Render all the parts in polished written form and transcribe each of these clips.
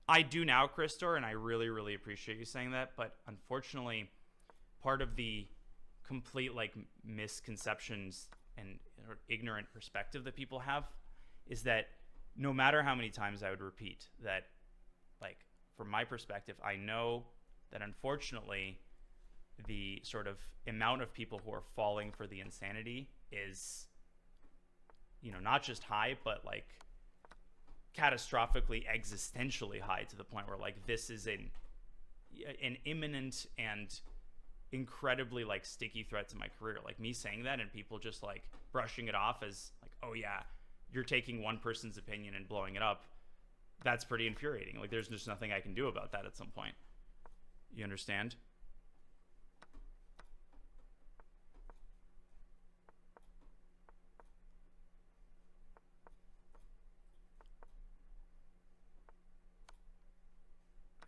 I do now, Christor, and I really, really appreciate you saying that. But unfortunately, part of the complete like misconceptions and or ignorant perspective that people have is that no matter how many times I would repeat that, like from my perspective, I know that unfortunately the sort of amount of people who are falling for the insanity is, not just high, but like catastrophically existentially high, to the point where like this is an imminent and incredibly like sticky threat to my career. Like me saying that and people just like brushing it off as like, oh yeah, you're taking one person's opinion and blowing it up. That's pretty infuriating. Like there's just nothing I can do about that at some point. You understand?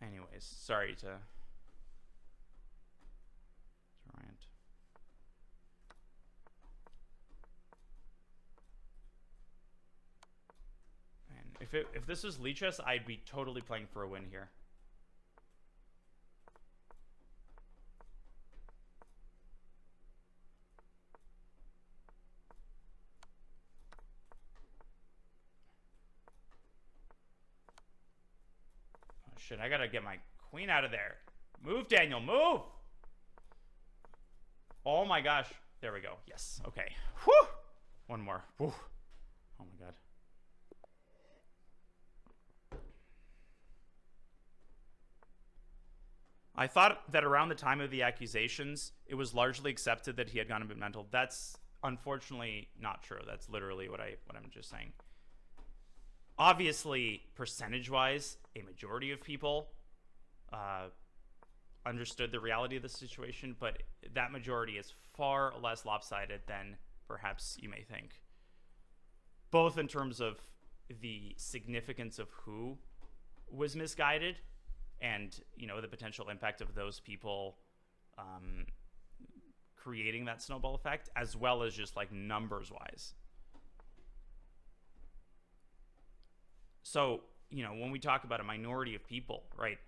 Anyways, sorry to rant. And if this was Lichess, I'd be totally playing for a win here. Oh shit, I gotta get my queen out of there. Move, Daniel, move! Oh my gosh. There we go. Yes. Okay. Whew! One more. Whew. Oh my god. I thought that around the time of the accusations, it was largely accepted that he had gone a bit mental. That's unfortunately not true. That's literally what I'm just saying. Obviously, percentage-wise, a majority of people understood the reality of the situation, but that majority is far less lopsided than perhaps you may think. Both in terms of the significance of who was misguided and the potential impact of those people creating that snowball effect, as well as just like numbers wise. So when we talk about a minority of people, right,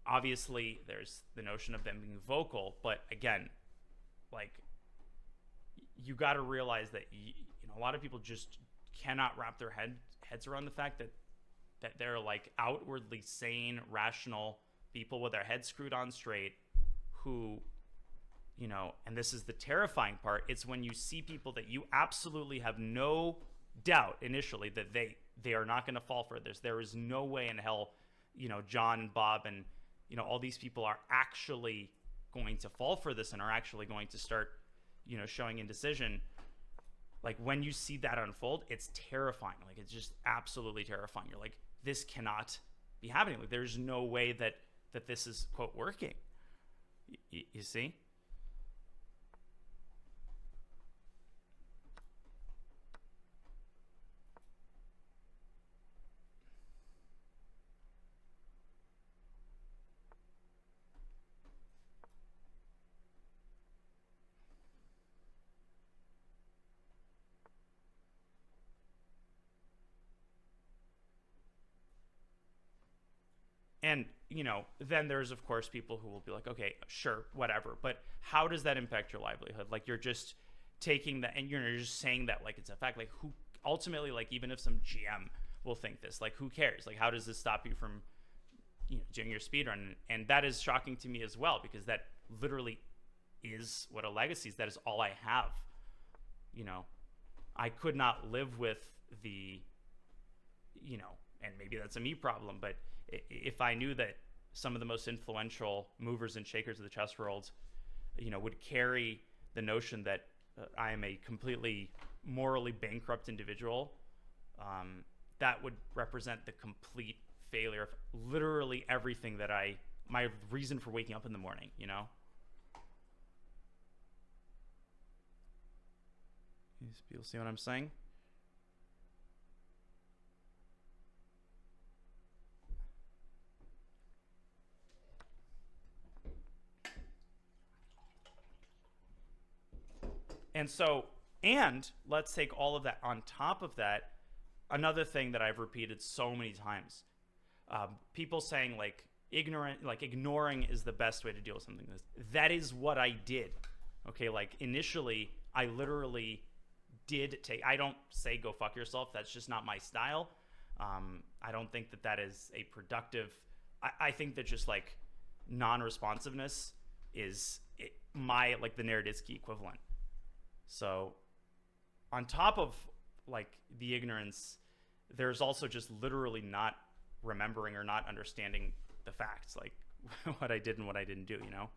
obviously there's the notion of them being vocal, but again, like you got to realize that a lot of people just cannot wrap their heads around the fact that they're like outwardly sane, rational people with their heads screwed on straight who, and this is the terrifying part, it's when you see people that you absolutely have no doubt initially that they are not going to fall for this. There is no way in hell, John and Bob and, all these people are actually going to fall for this and are actually going to start, showing indecision. Like when you see that unfold, it's terrifying. Like it's just absolutely terrifying. You're like, this cannot be happening. Like there's no way that this is quote working. You see? And, then there's, of course, people who will be like, okay, sure, whatever. But how does that impact your livelihood? Like, you're just taking that and you're just saying that like it's a fact. Like, who ultimately, like, even if some GM will think this, like, who cares? Like, how does this stop you from, doing your speed run? And that is shocking to me as well, because that literally is what a legacy is. That is all I have. I could not live with the, and maybe that's a me problem, but if I knew that some of the most influential movers and shakers of the chess world, would carry the notion that I am a completely morally bankrupt individual, that would represent the complete failure of literally everything that my reason for waking up in the morning, You People see what I'm saying? And let's take all of that on top of that. Another thing that I've repeated so many times, People saying like ignoring is the best way to deal with something like this. That is what I did. Okay, like initially I literally did take, I don't say go fuck yourself, that's just not my style. I don't think that is a productive, I think that just like non-responsiveness is like the Naroditsky equivalent. So on top of like the ignorance, there's also just literally not remembering or not understanding the facts, like what I did and what I didn't do, you know?